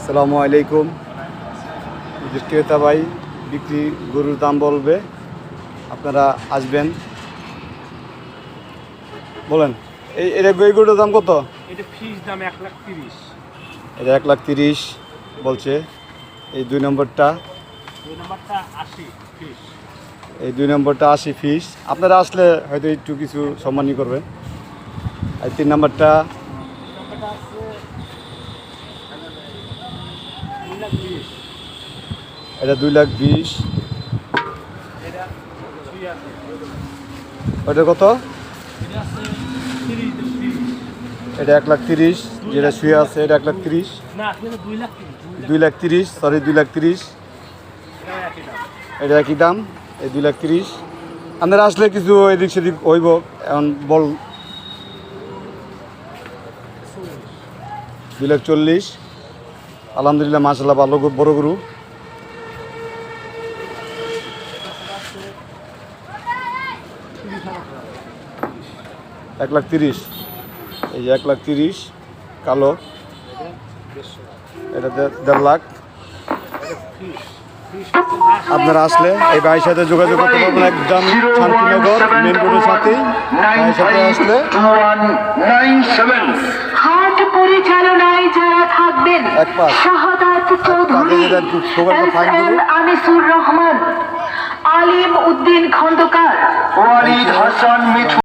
আসসালামু আলাইকুম। ক্রেতা ভাই বিক্রি গরুর দাম বলবে, আপনারা আসবেন। বলেন এটা গরুটার দাম কত? এটা ফিস দাম 1,30,000। এটা 1,30,000 বলছে। এই 2 নম্বরটা, 2 নম্বরটা 80 ফিস। এই 2 নম্বরটা 80 ফিস। আপনারা আসলে হয়তো একটু কিছু সম্মানই করবেন। আর 3 নম্বরটা নম্বরটা আছে 2,20,000। এটা 2,20,000। এটা 2 আছে। ওটা কত? এটা আছে 30। এটা 1,30,000, যেটা শুয়ে আছে এটা 1,30,000। না, এটা 2,30,000। 2,30,000, সরি 2,30,000। এটা একই দাম। এটা একই দাম, এই 2,30,000। আপনারা আসলে কিছু এদিক সেদিক হইব। এখন বল 2,40,000। আলহামদুলিল্লাহ, মাশাআল্লাহ, ভালো বড় গরু। 1,30,000। এই যে 1,30,000 কালো, এটা 1.5 লাখ। আপনারা আসলে এই ভাইয়ের সাথে যোগাযোগ করতে পারবেন, একদম শান্তিনগর মেন রোডের সাথেই। ভাইয়ের সাথে আসলে হাট পরিচালনায় যারা থাকবেন, এক পাশ শাহাদাত চৌধুরী, আনিসুর রহমান, আলিম উদ্দিন খন্দকার, ওয়ালিদ হাসান।